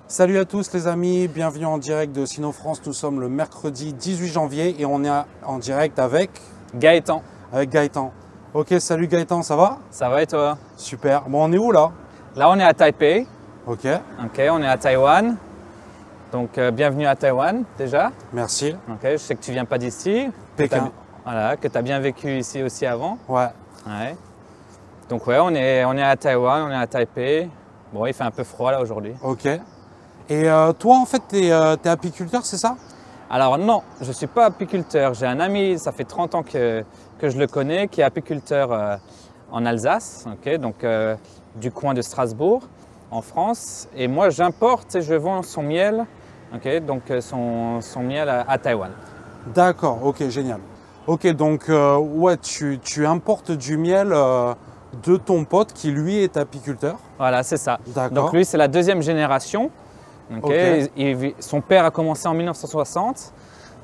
Salut à tous les amis, bienvenue en direct de Sino France. Nous sommes le mercredi 18 janvier et on est en direct avec Gaëtan. Gaëtan. Ok, salut Gaëtan, ça va? Ça va et toi? Super. Bon, on est où là? Là, on est à Taipei. Ok. Ok, on est à Taïwan. Donc, bienvenue à Taïwan déjà. Merci. Ok, je sais que tu viens pas d'ici. Pékin. Voilà, que tu as bien vécu ici aussi avant. Ouais. Ouais. Donc, ouais, on est à Taïwan, on est à Taipei. Bon, il fait un peu froid là aujourd'hui. Ok. Et toi, en fait, tu es apiculteur, c'est ça? Alors, non, je ne suis pas apiculteur. J'ai un ami, ça fait 30 ans que je le connais, qui est apiculteur en Alsace, ok, donc du coin de Strasbourg, en France. Et moi, j'importe et je vends son miel, ok, donc son miel à Taïwan. D'accord, ok, génial. Ok, donc ouais, tu importes du miel de ton pote qui lui est apiculteur. Voilà, c'est ça. D'accord. Donc lui, c'est la deuxième génération. Ok. Son père a commencé en 1960,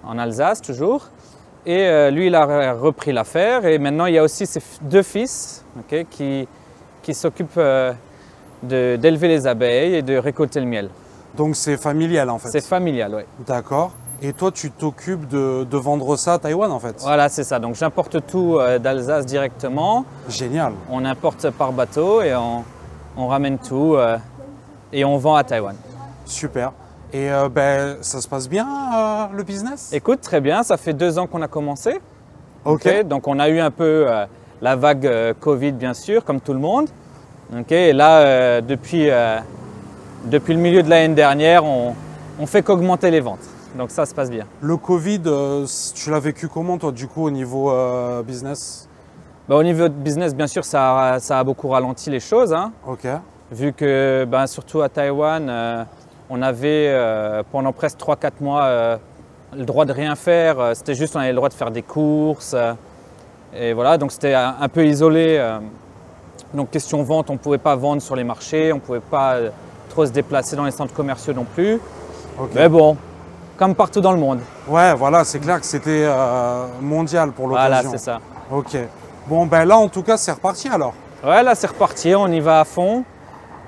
en Alsace toujours. Et lui, il a repris l'affaire. Et maintenant, il y a aussi ses deux fils, ok, qui s'occupent d'élever les abeilles et de récolter le miel. Donc c'est familial en fait. C'est familial, oui. D'accord. Et toi, tu t'occupes de vendre ça à Taïwan en fait. Voilà, c'est ça. Donc j'importe tout d'Alsace directement. Génial. On importe par bateau et on ramène tout et on vend à Taïwan. Super. Et ben, ça se passe bien le business? Écoute, très bien. Ça fait 2 ans qu'on a commencé. Ok. Donc on a eu un peu la vague Covid, bien sûr, comme tout le monde. Et là, depuis le milieu de l'année dernière, on fait qu'augmenter les ventes. Donc ça se passe bien. Le Covid, tu l'as vécu comment toi du coup au niveau business? Au niveau de business, bien sûr, ça a beaucoup ralenti les choses, hein, Ok. vu que surtout à Taïwan, on avait pendant presque 3-4 mois le droit de rien faire. C'était juste on avait le droit de faire des courses. Et voilà, donc c'était un peu isolé. Donc question vente, on ne pouvait pas vendre sur les marchés, on ne pouvait pas trop se déplacer dans les centres commerciaux non plus. Ok. Mais bon, comme partout dans le monde. Ouais, voilà, c'est clair que c'était mondial pour l'occasion. Voilà, c'est ça. Ok. Bon, ben là en tout cas, c'est reparti alors. Ouais, là c'est reparti, on y va à fond.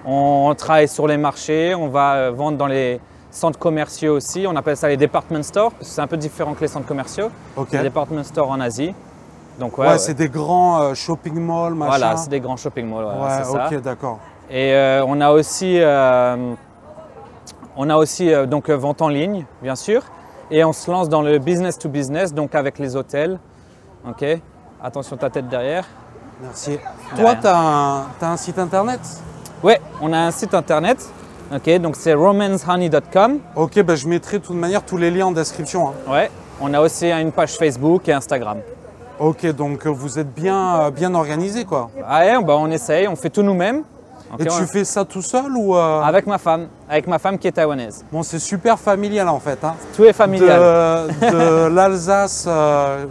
On travaille sur les marchés, on va vendre dans les centres commerciaux aussi. On appelle ça les department stores, parce que c'est un peu différent que les centres commerciaux. Ok. Les department stores en Asie. Donc Ouais, c'est des grands shopping malls, machin. Voilà, c'est des grands shopping malls. Voilà, Ouais, c'est ça. ok, d'accord. Et on a aussi donc vente en ligne, bien sûr. Et on se lance dans le business to business, donc avec les hôtels. Ok. Attention ta tête derrière. Merci. Toi, tu as un site internet? Ouais, on a un site internet. Ok, donc c'est romanshoney.com. Ok, ben je mettrai de toute manière tous les liens en description. Hein. Ouais, on a aussi une page Facebook et Instagram. Ok, donc vous êtes bien organisé quoi. Ah ouais, on essaye, on fait tout nous-mêmes. Et tu fais ça tout seul ou Avec ma femme qui est taïwanaise. Bon, c'est super familial en fait. Hein. Tout est familial. De l'Alsace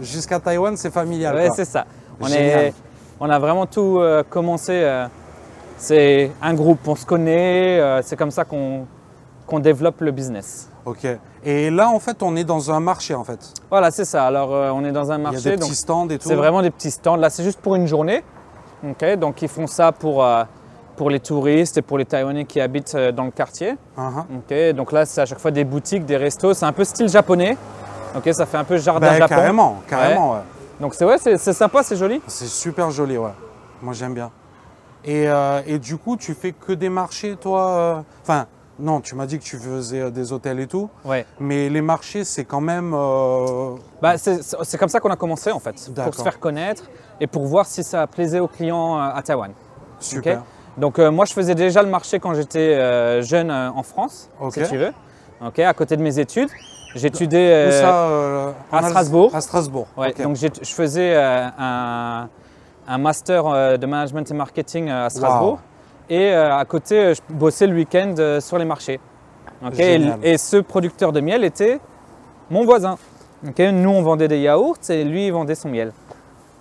jusqu'à Taïwan, c'est familial. Ouais, quoi. c'est ça. Génial. On a vraiment tout commencé. C'est un groupe, on se connaît. C'est comme ça qu'on développe le business. Ok. Et là, en fait, on est dans un marché en fait. Voilà, c'est ça. Alors, on est dans un marché. Il y a des petits stands et tout. C'est vraiment des petits stands. Là, c'est juste pour une journée. Ok, donc, ils font ça pour les touristes et pour les Taïwanais qui habitent dans le quartier. Ok, donc là, c'est à chaque fois des boutiques, des restos. C'est un peu style japonais. Ok, ça fait un peu jardin Japon. Carrément, ouais. Donc c'est sympa, c'est joli. C'est super joli, ouais. Moi, j'aime bien. Et du coup, tu fais que des marchés, toi Enfin, non, tu m'as dit que tu faisais des hôtels et tout. Ouais. Mais les marchés, c'est quand même. C'est comme ça qu'on a commencé en fait, pour se faire connaître et pour voir si ça plaisait aux clients à Taïwan. Super. Okay. Donc moi, je faisais déjà le marché quand j'étais jeune en France, si tu veux. Ok, à côté de mes études. J'étudiais à Strasbourg. À Strasbourg. Ouais, Okay. donc je faisais un master de management et marketing à Strasbourg. Wow. Et à côté, je bossais le week-end sur les marchés. Okay, et ce producteur de miel était mon voisin. Okay, nous, on vendait des yaourts et lui, il vendait son miel.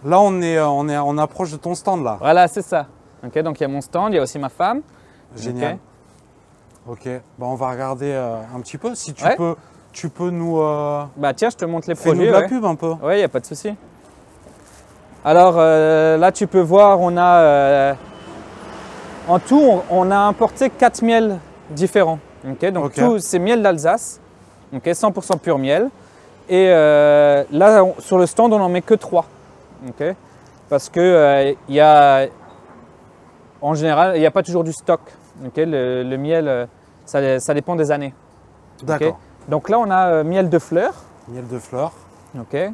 Là, on approche de ton stand là. Voilà, c'est ça. Okay, donc il y a mon stand, il y a aussi ma femme. Génial. Ok. Bon, on va regarder un petit peu. Si tu peux nous. Bah tiens, je te montre les produits. Fais-nous de la pub un peu. Oui, il n'y a pas de souci. Alors là, tu peux voir, on a en tout, on a importé 4 miels différents. Okay, donc Ok. tout c'est miel d'Alsace, okay, 100% pur miel. Et là, sur le stand, on n'en met que 3. Okay, parce que en général, il n'y a pas toujours du stock. Okay, le miel, ça dépend des années. D'accord. Okay. Donc là, on a miel de fleurs. Miel de fleurs. Okay.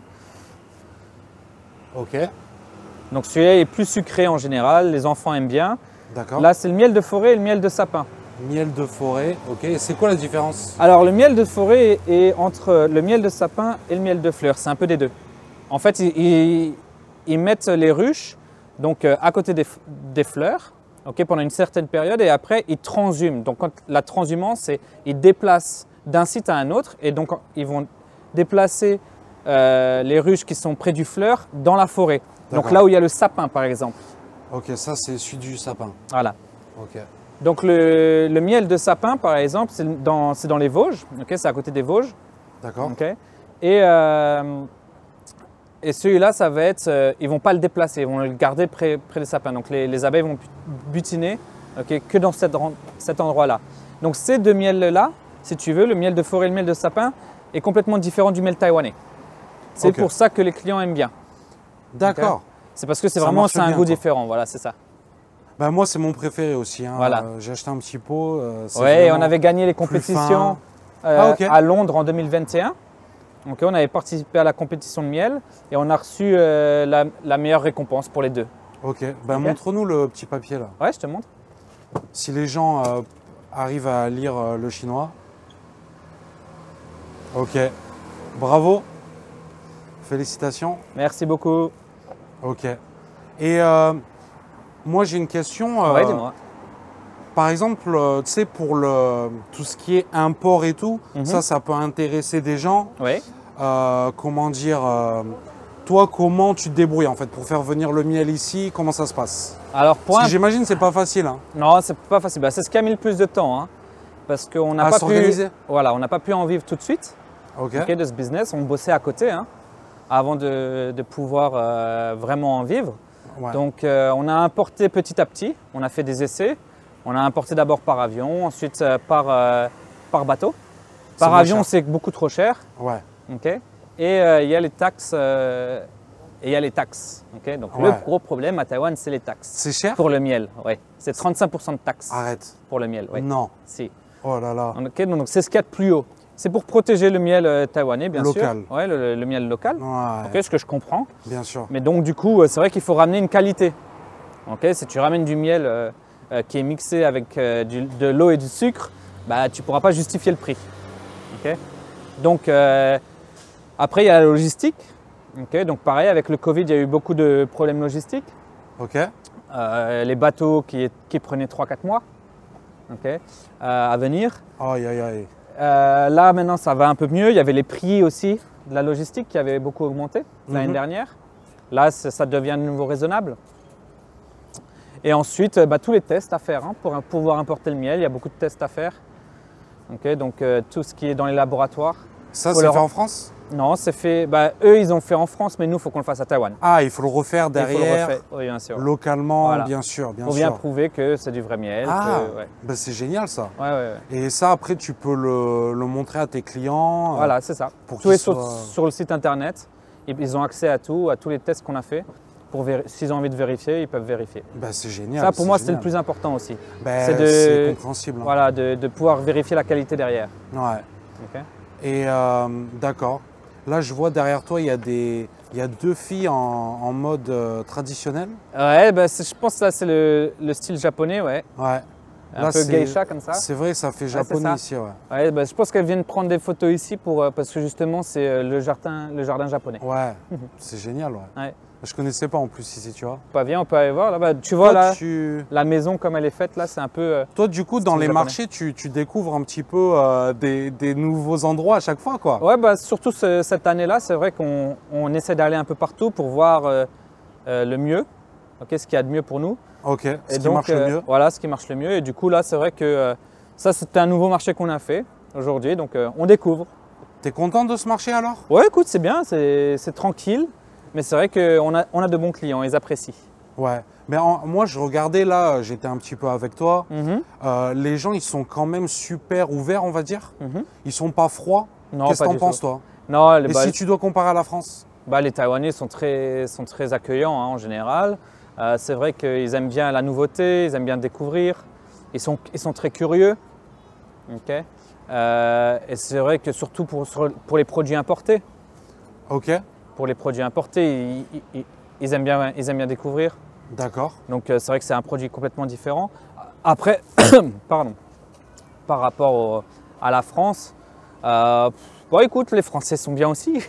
Ok. Donc celui-là est plus sucré en général, les enfants aiment bien. D'accord. Là, c'est le miel de forêt et le miel de sapin. Miel de forêt. Ok. C'est quoi la différence? Alors le miel de forêt est entre le miel de sapin et le miel de fleurs, c'est un peu des deux. En fait, ils mettent les ruches donc, à côté des fleurs, okay, pendant une certaine période, et après ils transhument. Donc quand la transhumance, c'est ils déplacent d'un site à un autre, et donc ils vont déplacer les ruches qui sont près du fleur dans la forêt. Donc là où il y a le sapin par exemple. Ok, ça c'est celui du sapin. Voilà. Ok. Donc le miel de sapin par exemple, c'est dans les Vosges, okay, c'est à côté des Vosges. D'accord. Okay. Et celui-là, ça va être, ils vont pas le déplacer, ils vont le garder près des sapins. Donc les abeilles vont butiner, okay, que dans cet endroit-là. Donc ces deux miels-là, si tu veux, le miel de forêt et le miel de sapin, est complètement différent du miel taïwanais. C'est Ok. pour ça que les clients aiment bien. D'accord. Okay. C'est parce que c'est Ça vraiment marche un bien, goût quoi. différent, voilà, c'est ça. Bah, moi, c'est mon préféré aussi. Hein. Voilà. J'ai acheté un petit pot. C'est Ouais, vraiment on avait gagné les plus compétitions fin. Ok. à Londres en 2021. Donc, on avait participé à la compétition de miel et on a reçu la meilleure récompense pour les deux. Ok. Bah, Ok. montre-nous le petit papier là. Ouais, je te montre. Si les gens arrivent à lire le chinois. Ok. Bravo. Félicitations. Merci beaucoup. Ok. Et moi, j'ai une question. Ouais, dis-moi. Par exemple, tu sais, pour tout ce qui est import et tout, ça peut intéresser des gens. Oui. Comment dire toi, comment tu te débrouilles en fait pour faire venir le miel ici? Comment ça se passe? Alors, pour Parce que j'imagine que c'est pas facile. Hein. Non, c'est pas facile. Bah, c'est ce qui a mis le plus de temps. Hein, parce qu'on n'a À pas pu. s'organiser? Voilà, on n'a pas pu en vivre tout de suite. Ok. Ok, de ce business. On bossait à côté hein, avant de pouvoir vraiment en vivre. Ouais. Donc, on a importé petit à petit. On a fait des essais. On a importé d'abord par avion, ensuite par bateau. Par moins avion, cher. c'est beaucoup trop cher. Ouais. Okay. Et il y a les taxes. Okay. Donc, Ouais. le gros problème à Taïwan, c'est les taxes. C'est cher? Pour le miel, ouais. C'est 35% de taxes Arrête. pour le miel. Ouais. Non. Si. Oh là là. Okay, donc c'est ce qu'il y a de plus haut. C'est pour protéger le miel taïwanais, bien Local. sûr. Ouais, le miel local. Ouais. Okay, ce que je comprends. Bien sûr. Mais donc du coup, c'est vrai qu'il faut ramener une qualité. Okay, si tu ramènes du miel qui est mixé avec de l'eau et du sucre, bah, tu ne pourras pas justifier le prix. Okay. Donc après, il y a la logistique. Okay, donc pareil, avec le Covid, il y a eu beaucoup de problèmes logistiques. Ok. Les bateaux qui prenaient 3-4 mois okay, à venir. Aïe aïe aïe. Là, maintenant, ça va un peu mieux. Il y avait les prix aussi de la logistique qui avaient beaucoup augmenté l'année dernière. Là, ça devient de nouveau raisonnable. Et ensuite, tous les tests à faire hein, pour pouvoir importer le miel. Il y a beaucoup de tests à faire. Okay, donc, tout ce qui est dans les laboratoires. Ça, c'est fait en France? Non, c'est fait. Eux, ils ont fait en France, mais nous, il faut qu'on le fasse à Taïwan. Ah, il faut le refaire derrière. Il faut le refaire. Oui, bien sûr. Localement, Voilà. bien sûr, bien Pour sûr. bien prouver que c'est du vrai miel. Ah, que, ouais. bah, c'est génial ça. Ouais. Et ça, après, tu peux le montrer à tes clients. Voilà, c'est ça. Pour Tout est qu'ils soient- sur le site internet. Ils ont accès à tout, à tous les tests qu'on a fait. S'ils ont envie de vérifier, ils peuvent vérifier. Bah, c'est génial. Ça, pour moi, c'était le génial. plus important aussi. Bah, c'est c'est compréhensible. Hein. Voilà, de pouvoir vérifier la qualité derrière. Ouais. Okay. Et d'accord. Là, je vois derrière toi, il y a deux filles en mode traditionnel. Ouais, je pense que là, c'est le style japonais, ouais. Ouais. Un Là, peu c'est- geisha comme ça. C'est vrai, ça fait c'est japonais ça. ici. Ouais. Ouais, je pense qu'elles viennent prendre des photos ici parce que justement, c'est le jardin japonais. Ouais. C'est génial. Ouais. Ouais. Je connaissais pas en plus ici, tu vois. Pas bien, on peut aller voir. Là, tu vois, Toi, là, la maison comme elle est faite, là, c'est un peu. Toi, du coup, dans style les japonais. marchés, tu découvres un petit peu des nouveaux endroits à chaque fois, quoi. Ouais, surtout cette année-là, c'est vrai qu'on essaie d'aller un peu partout pour voir le mieux, okay, ce qu'il y a de mieux pour nous. Ok, Et ce qui donc, marche le mieux. Voilà, ce qui marche le mieux. Et du coup, là, c'est vrai que ça, c'était un nouveau marché qu'on a fait aujourd'hui. Donc, on découvre. T'es content de ce marché alors? Ouais, écoute, c'est bien, c'est tranquille. Mais c'est vrai qu'on a de bons clients, ils apprécient. Ouais. Mais moi, je regardais là, j'étais un petit peu avec toi. Mhm. Les gens, ils sont quand même super ouverts, on va dire. Mhm. Ils sont pas froids. Non, Qu'est-ce que pas t'en du penses, tout. toi? Non, Et si tu dois comparer à la France? les Taïwanais sont très accueillants hein, en général. C'est vrai qu'ils aiment bien la nouveauté, ils aiment bien découvrir. Ils sont très curieux. Ok. Et c'est vrai que surtout pour les produits importés. Ok, Pour les produits importés, ils aiment bien découvrir. d'accord. Donc c'est vrai que c'est un produit complètement différent. Après, pardon, par rapport à la France, bon écoute, les Français sont bien aussi,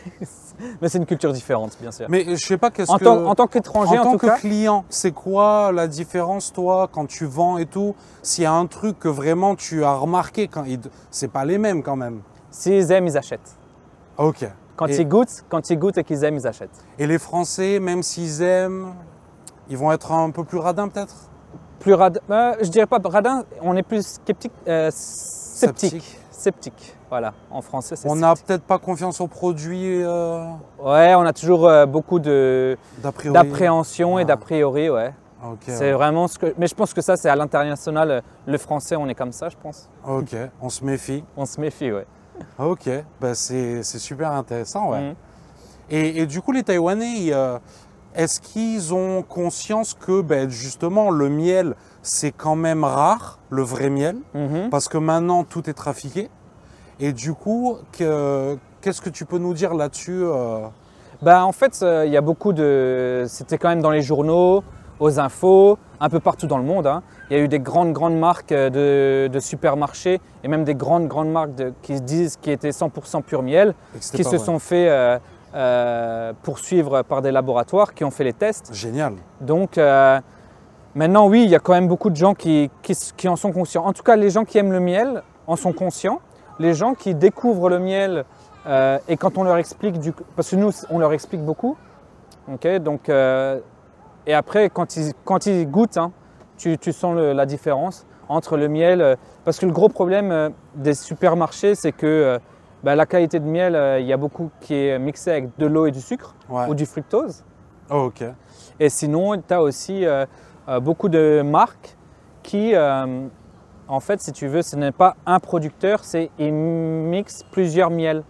mais c'est une culture différente bien sûr. Mais je sais pas, qu'est-ce En que... tant qu'étranger En en tant tout que cas, client, c'est quoi la différence, toi, quand tu vends et tout? S'il y a un truc que vraiment tu as remarqué, c'est pas les mêmes quand même. s'ils aiment, ils achètent. Ok. Quand Et- ils goûtent et qu'ils aiment, ils achètent. Et les Français, même s'ils aiment, ils vont être un peu plus radins peut-être? Plus radin, je dirais pas radin, on est plus sceptique. Sceptique, voilà, en français c'est On n'a sceptique. peut-être pas confiance aux produits Ouais, on a toujours beaucoup d'a priori. d'appréhension et Ah. d'a priori, ouais. Ok, C'est vraiment ce que. Mais je pense que ça, c'est à l'international. Le français, on est comme ça, je pense. ok, on se méfie. On se méfie, ouais. Ok, bah c'est super intéressant, ouais. Mhm. Et du coup, les Taïwanais, est-ce qu'ils ont conscience que ben, justement le miel, c'est quand même rare, le vrai miel, Mhm. parce que maintenant tout est trafiqué. Et du coup, qu'est-ce que tu peux nous dire là-dessus En fait, il y a beaucoup de. C'était quand même dans les journaux, aux infos, un peu partout dans le monde, hein. Il y a eu des grandes marques de supermarchés et même des grandes marques qui disent qu'ils étaient 100% pur miel, et que c'était qui pas se vrai? sont fait poursuivre par des laboratoires qui ont fait les tests. Génial. Donc maintenant, oui, il y a quand même beaucoup de gens qui en sont conscients. En tout cas, les gens qui aiment le miel en sont conscients. Les gens qui découvrent le miel et quand on leur explique, parce que nous, on leur explique beaucoup. Okay, donc, et après, quand ils goûtent, hein, tu sens la différence entre le miel. Parce que le gros problème des supermarchés, c'est que la qualité de miel, il y a beaucoup qui est mixé avec de l'eau et du sucre Ouais. ou du fructose. Oh, ok. Et sinon, tu as aussi beaucoup de marques qui, en fait, si tu veux, ce n'est pas un producteur, ils mixent plusieurs miels.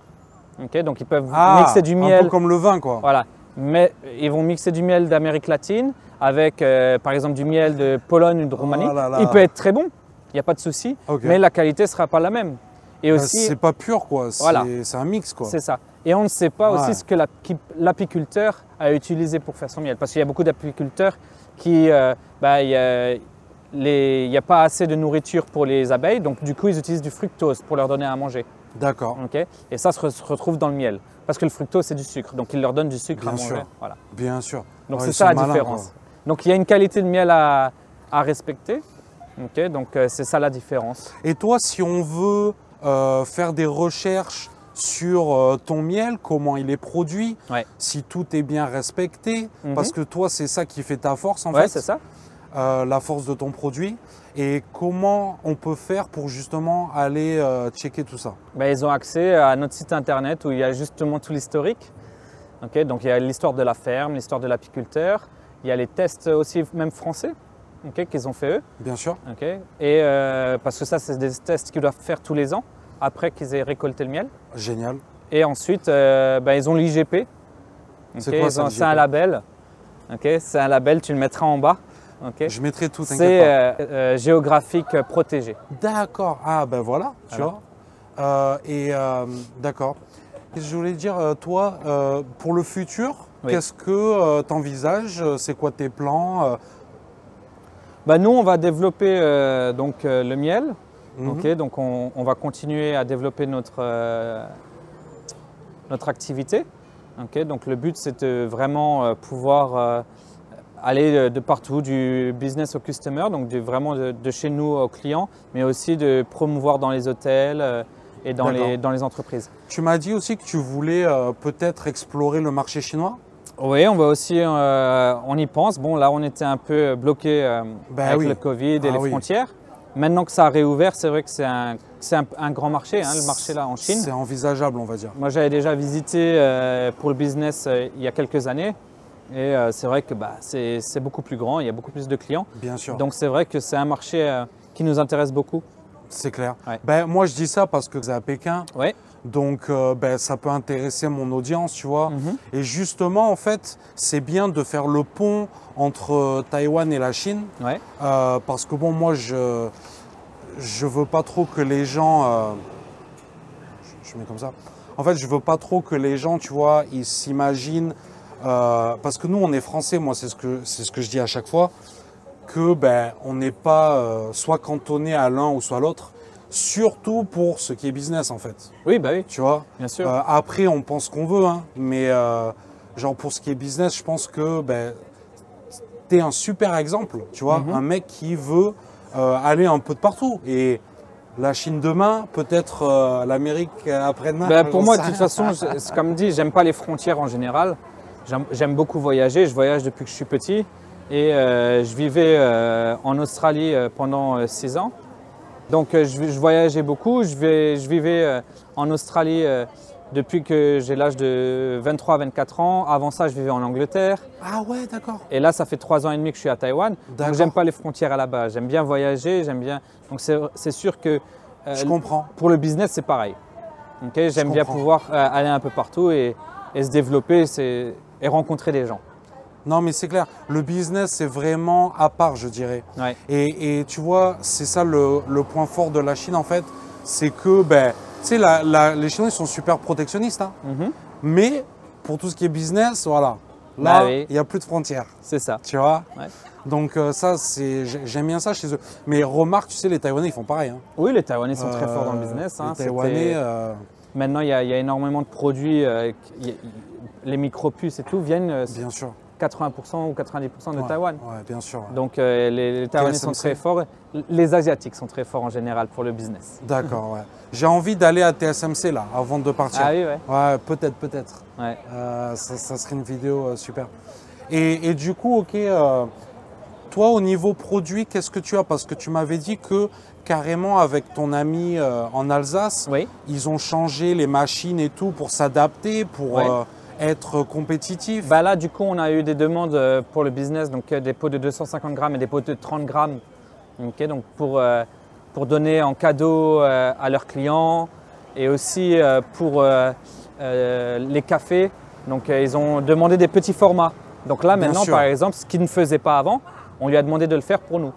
Okay, donc ils peuvent mixer du un miel. peu comme le vin, quoi. Voilà. Mais ils vont mixer du miel d'Amérique latine avec, par exemple, du miel de Pologne ou de Roumanie. Oh là là. Il peut être très bon, il n'y a pas de souci, Ok. mais la qualité ne sera pas la même. Et Bah, aussi, c'est pas pur, quoi. Voilà. C'est un mix, quoi. c'est ça. Et on ne sait pas Ouais. aussi ce que l'apiculteur a utilisé pour faire son miel. Parce qu'il y a beaucoup d'apiculteurs qui, il n'y a pas assez de nourriture pour les abeilles, donc du coup ils utilisent du fructose pour leur donner à manger. D'accord. Okay, et ça se retrouve dans le miel. Parce que le fructose c'est du sucre, donc ils leur donnent du sucre Bien à manger. sûr. Voilà. Bien sûr. Donc Ouais, c'est ils ça sont la malins, différence. quoi. Donc il y a une qualité de miel à respecter. Okay, donc c'est ça la différence. Et toi, si on veut faire des recherches sur ton miel, comment il est produit, Ouais. si tout est bien respecté, Mhm. parce que toi, c'est ça qui fait ta force, en Ouais, fait, c'est ça. la force de ton produit. Et comment on peut faire pour justement aller checker tout ça? Ils ont accès à notre site internet où il y a justement tout l'historique. Okay, donc il y a l'histoire de la ferme, l'histoire de l'apiculteur. Il y a les tests aussi, même français, okay, qu'ils ont fait eux. Bien sûr. Okay. Et parce que ça, c'est des tests qu'ils doivent faire tous les ans après qu'ils aient récolté le miel. Génial. Et ensuite, ils ont l'IGP. C'est quoi ça, C'est un l'IGP? label. Okay, c'est un label, tu le mettras en bas. Okay. Je mettrai tout, t'inquiète C'est géographique protégé. pas. D'accord. Ah ben voilà, tu Voilà. vois. D'accord. Qu'est-ce que je voulais dire, toi, pour le futur, Oui. qu'est-ce que tu envisages? C'est quoi tes plans? Nous, on va développer le miel. Mhm. Okay, donc on va continuer à développer notre activité. Okay, donc le but, c'est de vraiment pouvoir aller de partout, du business au customer, donc vraiment de chez nous aux clients, mais aussi de promouvoir dans les hôtels et dans les entreprises. Tu m'as dit aussi que tu voulais peut-être explorer le marché chinois? Oui, on va aussi, on y pense. Bon, là, on était un peu bloqué avec oui. le Covid et Ah les oui. frontières. Maintenant que ça a réouvert, c'est vrai que c'est un grand marché, hein, le marché là en Chine. C'est envisageable, on va dire. Moi, j'avais déjà visité pour le business il y a quelques années. Et c'est vrai que c'est beaucoup plus grand, il y a beaucoup plus de clients. Bien sûr. Donc c'est vrai que c'est un marché qui nous intéresse beaucoup. C'est clair. Ouais. Ben, moi, je dis ça parce que c'est à Pékin. Oui, Donc, ben, ça peut intéresser mon audience, tu vois. Mhm. Et justement, en fait, c'est bien de faire le pont entre Taïwan et la Chine. ouais. Parce que bon, moi, je veux pas trop que les gens... je mets comme ça. En fait, je veux pas trop que les gens, tu vois, ils s'imaginent... parce que nous, on est français, moi, c'est ce que je dis à chaque fois, que ben, on n'est pas soit cantonné à l'un ou soit l'autre, surtout pour ce qui est business, en fait. Oui, bah oui, Tu vois. bien sûr. Après, on pense qu'on veut, hein, mais genre pour ce qui est business, je pense que ben, tu es un super exemple, tu vois, un mec qui veut aller un peu de partout. Et la Chine demain, peut-être l'Amérique après-demain. Ben, pour j'en moi, sais de toute rien. façon, c'est comme dit, j'aime pas les frontières en général. J'aime beaucoup voyager. Je voyage depuis que je suis petit. Et je vivais en Australie pendant 6 ans. Donc je voyageais beaucoup. Je vivais en Australie depuis que j'ai l'âge de 23-24 ans. Avant ça, je vivais en Angleterre. Ah ouais, d'accord. Et là, ça fait 3 ans et demi que je suis à Taïwan. Donc D'accord. j'aime pas les frontières à la base. J'aime bien voyager. J'aime bien. Donc c'est sûr que Je comprends. pour le business, c'est pareil. Okay, j'aime bien comprends. pouvoir aller un peu partout et se développer et rencontrer des gens. Non, mais c'est clair. Le business, c'est vraiment à part, je dirais. Ouais. Et tu vois, c'est ça le point fort de la Chine, en fait. C'est que, ben, tu sais, les Chinois, ils sont super protectionnistes. Hein. Mhm. Mais pour tout ce qui est business, voilà. Là, Bah oui. il n'y a plus de frontières. C'est ça. Tu vois. Ouais. Donc, ça, j'aime bien ça chez eux. Mais remarque, tu sais, les Taïwanais, ils font pareil. Hein. Oui, les Taïwanais sont très forts dans le business. Les Hein. Taïwanais, Maintenant, il y a énormément de produits. Les micro-puces et tout viennent bien sûr. 80% ou 90% de Ouais, Taïwan. Ouais, bien sûr. Ouais. Donc les Taïwanais sont TSMC. très forts. Les Asiatiques sont très forts en général pour le business. D'accord, ouais. J'ai envie d'aller à TSMC, là, avant de partir. Ah oui, ouais. Ouais, peut-être. Ouais. Ça serait une vidéo super. Et du coup, ok, toi au niveau produit, qu'est-ce que tu as? Parce que tu m'avais dit que carrément avec ton ami en Alsace, Oui. ils ont changé les machines et tout pour s'adapter, pour Ouais. être compétitifs. Bah là, du coup, on a eu des demandes pour le business, donc des pots de 250 grammes et des pots de 30 grammes. Ok, donc pour donner en cadeau à leurs clients et aussi pour les cafés. Donc ils ont demandé des petits formats. Donc là, Bien maintenant, sûr. par exemple, ce qu'ils ne faisaient pas avant, on lui a demandé de le faire pour nous.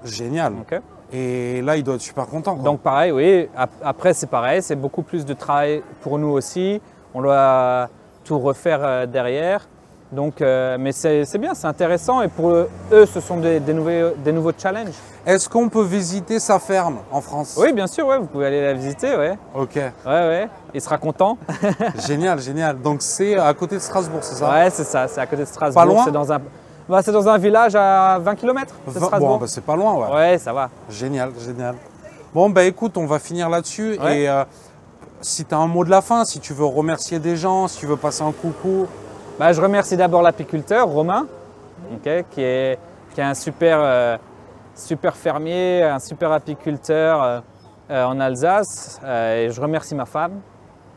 Génial. Ok. Et là, il doit être super content. Quoi. Donc pareil, oui. Après, c'est pareil, c'est beaucoup plus de travail pour nous aussi. On doit tout refaire derrière. Donc, mais c'est bien, c'est intéressant. Et pour eux, ce sont des nouveaux challenges. Est-ce qu'on peut visiter sa ferme en France? Oui, bien sûr, ouais, vous pouvez aller la visiter. Ouais. Ok, Ouais. Il sera content. génial. Donc c'est à côté de Strasbourg, c'est ça? Ouais, c'est ça, c'est à côté de Strasbourg. Pas loin? C'est dans un village à 20 km de Strasbourg. Bon, bah, c'est pas loin, ouais. Ouais, ça va. Génial. Bon, bah écoute, on va finir là-dessus. Ouais. Et si tu as un mot de la fin, si tu veux remercier des gens, si tu veux passer un coucou. Je remercie d'abord l'apiculteur, Romain, ok, qui est un super fermier, un super apiculteur en Alsace. Et je remercie ma femme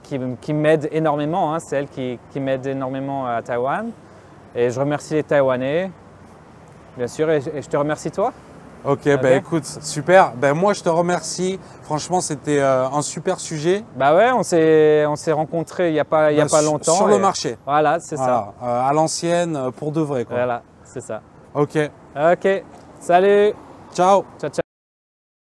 qui m'aide énormément. Hein, c'est elle qui m'aide énormément à Taïwan. Et je remercie les Taïwanais, bien sûr, et je te remercie toi. Ok, bah écoute, super. Ben moi, je te remercie. Franchement, c'était un super sujet. Bah ouais, on s'est rencontrés il n'y a pas longtemps. Sur le marché. Voilà, c'est ça. À l'ancienne, pour de vrai. Quoi. Voilà, c'est ça. Ok, Ok, salut. ciao. Ciao, ciao.